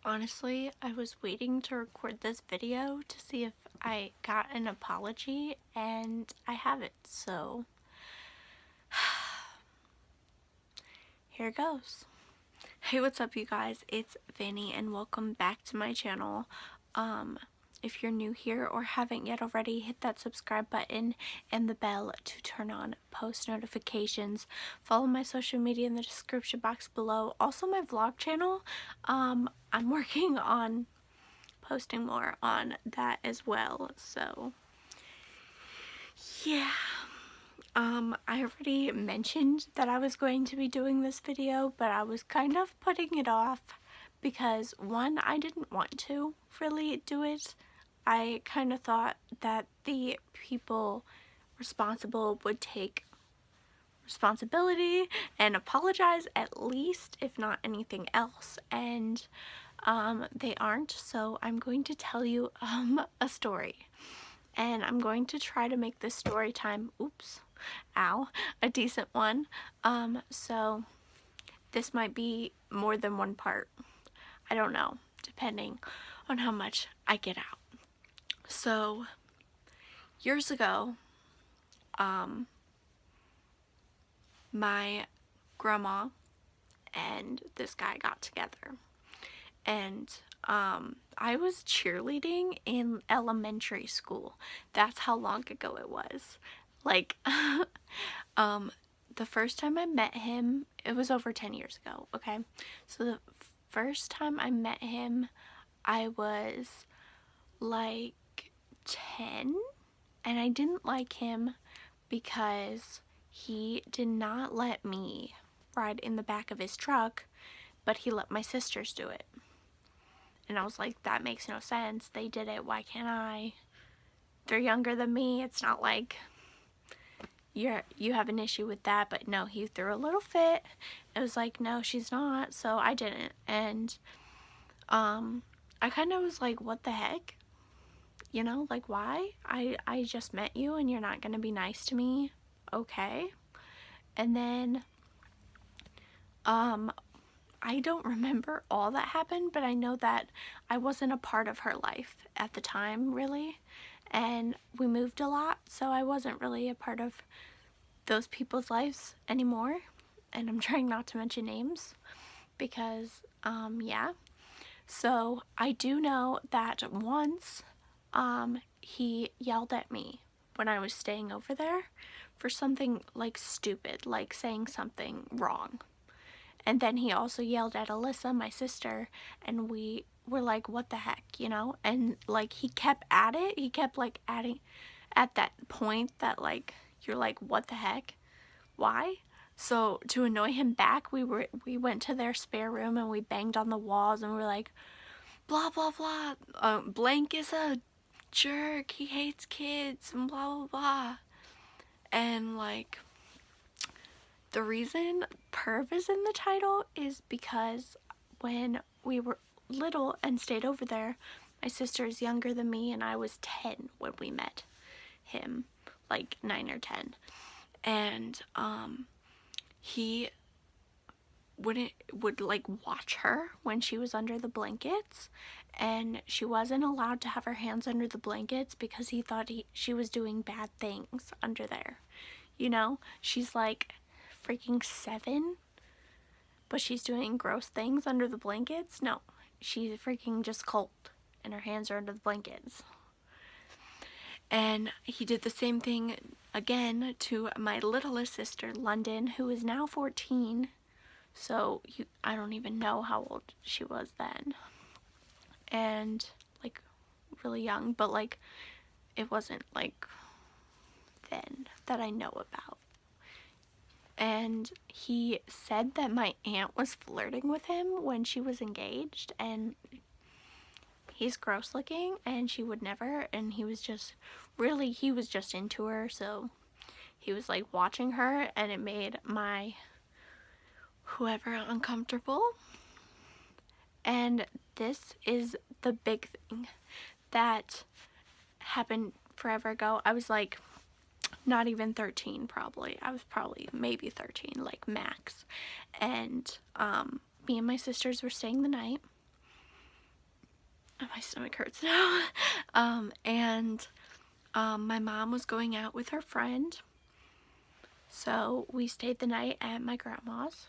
Honestly, I was waiting to record this video to see if I got an apology, and I haven't, so here goes. Hey, what's up, you guys? It's Vani, and welcome back to my channel. If you're new here or haven't yet already, hit that subscribe button and the bell to turn on post notifications. Follow my social media in the description box below. Also, my vlog channel. I'm working on posting more on that as well, so yeah. I already mentioned that I was going to be doing this video, but I was kind of putting it off because, one, I didn't want to really do it. I kind of thought that the people responsible would take responsibility and apologize at least, if not anything else, and they aren't. So I'm going to tell you a story, and I'm going to try to make this story time, a decent one. So this might be more than one part. I don't know, depending on how much I get out. So years ago, my grandma and this guy got together, and I was cheerleading in elementary school. That's how long ago it was. Like, the first time I met him, it was over 10 years ago, okay? So the first time I met him, I was like 10, and I didn't like him because he did not let me ride in the back of his truck, but he let my sisters do it. And I was like, that makes no sense. They did it, why can't I? They're younger than me. It's not like you have an issue with that. But no, he threw a little fit. It was like, no, she's not. So I didn't. And I kind of was like, what the heck? You know, like, why? I just met you and you're not gonna be nice to me? Okay. And then I don't remember all that happened, but I know that I wasn't a part of her life at the time, really, and we moved a lot, so I wasn't really a part of those people's lives anymore. And I'm trying not to mention names because yeah. So I do know that once he yelled at me when I was staying over there for something like stupid, like saying something wrong. And then he also yelled at Alyssa, my sister, and we were like, what the heck, you know? And like, he kept at it. He kept like adding at that point that like, you're like, what the heck? Why? So to annoy him back, we went to their spare room and we banged on the walls and we were like, blah blah blah. Blank is a jerk. He hates kids and blah blah blah. And like, the reason Perv is in the title is because when we were little and stayed over there, my sister is younger than me and I was 10 when we met him, like 9 or 10. And he would like watch her when she was under the blankets, and she wasn't allowed to have her hands under the blankets because he thought she was doing bad things under there. You know, she's like freaking 7, but she's doing gross things under the blankets? No, she's freaking just cold and her hands are under the blankets. And he did the same thing again to my littlest sister, London, who is now 14. So I don't even know how old she was then. And like really young, but like it wasn't like then that I know about. And he said that my aunt was flirting with him when she was engaged, and he's gross looking and she would never, and he was just into her, so he was like watching her, and it made my whoever uncomfortable. And this is the big thing that happened forever ago. I was like not even 13 probably. I was probably maybe 13, like max. And me and my sisters were staying the night, my stomach hurts now. And my mom was going out with her friend, so we stayed the night at my grandma's,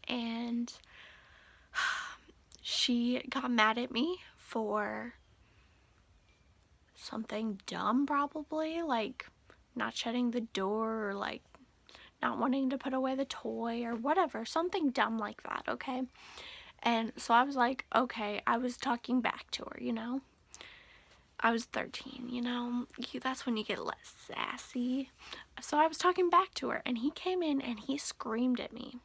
and she got mad at me for something dumb, probably, like not shutting the door, or like not wanting to put away the toy or whatever, something dumb like that, okay? And so I was like, okay, I was talking back to her, you know? I was 13, you know? That's when you get less sassy. So I was talking back to her, and he came in and he screamed at me.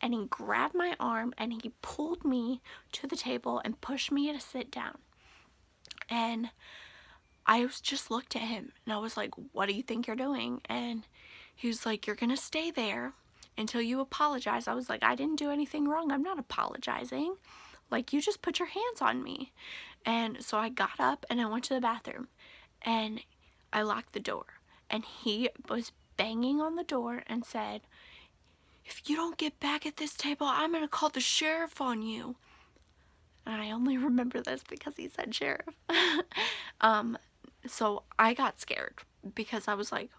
And he grabbed my arm and he pulled me to the table and pushed me to sit down. And I was just looked at him and I was like, what do you think you're doing? And he was like, you're gonna stay there until you apologize. I was like, I didn't do anything wrong. I'm not apologizing. Like, you just put your hands on me. And so I got up and I went to the bathroom and I locked the door. And he was banging on the door and said, if you don't get back at this table, I'm gonna call the sheriff on you. And I only remember this because he said sheriff. So I got scared because I was like,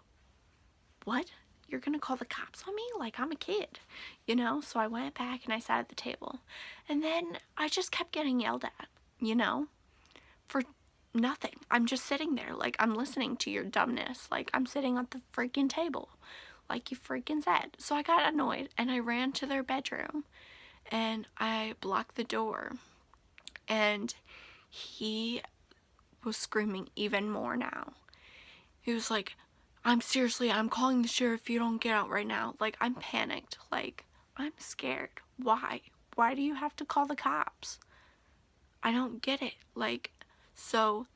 what? You're gonna call the cops on me? Like, I'm a kid, you know? So I went back and I sat at the table. And then I just kept getting yelled at, you know? For nothing. I'm just sitting there, like, I'm listening to your dumbness. Like, I'm sitting at the freaking table, like you freaking said. So I got annoyed and I ran to their bedroom and I blocked the door. And he was screaming even more now. He was like, I'm calling the sheriff if you don't get out right now. Like, I'm panicked. Like, I'm scared. Why? Why do you have to call the cops? I don't get it. Like, so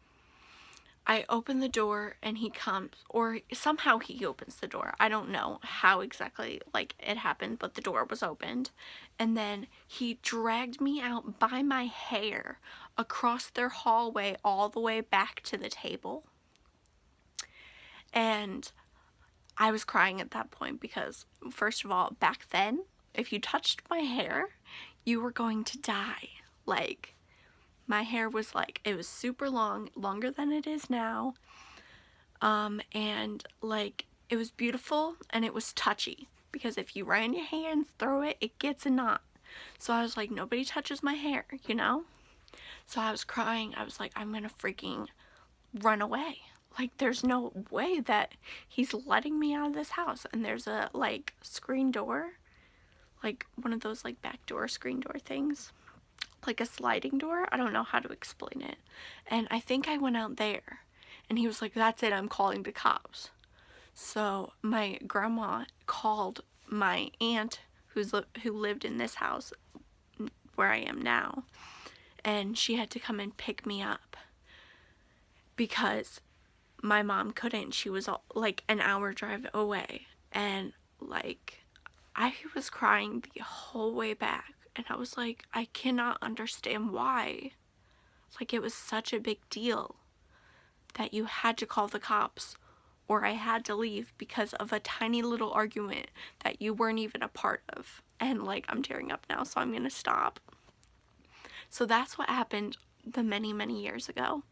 I open the door and he comes, or somehow he opens the door. I don't know how exactly, like, it happened, but the door was opened. And then he dragged me out by my hair across their hallway all the way back to the table. And I was crying at that point because, first of all, back then, if you touched my hair, you were going to die. Like, my hair was like, it was super long, longer than it is now. And like, it was beautiful and it was touchy because if you ran your hands through it, it gets a knot. So I was like, nobody touches my hair, you know? So I was crying. I was like, I'm gonna freaking run away. Like, there's no way that he's letting me out of this house. And there's a, like, screen door, like one of those, like, back door screen door things, like a sliding door. I don't know how to explain it. And I think I went out there and he was like, that's it, I'm calling the cops. So my grandma called my aunt who lived in this house where I am now, and she had to come and pick me up because my mom couldn't. She was like an hour drive away, and like, I was crying the whole way back, and I was like, I cannot understand why. Like, it was such a big deal that you had to call the cops or I had to leave because of a tiny little argument that you weren't even a part of. And like, I'm tearing up now, so I'm gonna stop. So that's what happened the many, many years ago.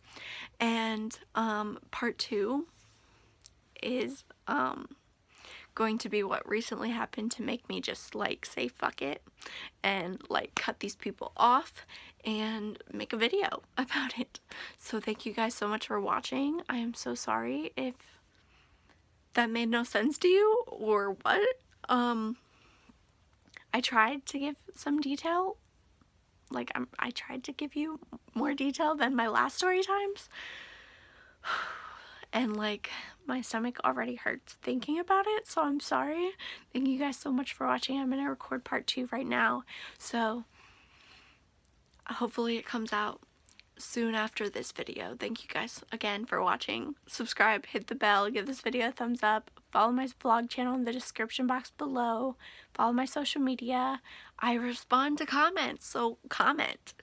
And part 2 is going to be what recently happened to make me just like say fuck it and like cut these people off and make a video about it. So thank you guys so much for watching. I am so sorry if that made no sense to you or what. I tried to give some detail. Like, I tried to give you more detail than my last story times. And like, my stomach already hurts thinking about it, so I'm sorry. Thank you guys so much for watching. I'm gonna record part 2 right now, so hopefully it comes out soon after this video. Thank you guys again for watching. Subscribe, hit the bell, give this video a thumbs up, follow my vlog channel in the description box below, follow my social media. I respond to comments, so comment.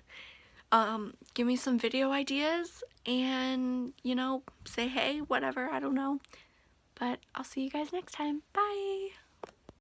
Give me some video ideas and, you know, say hey, whatever, I don't know. But I'll see you guys next time. Bye!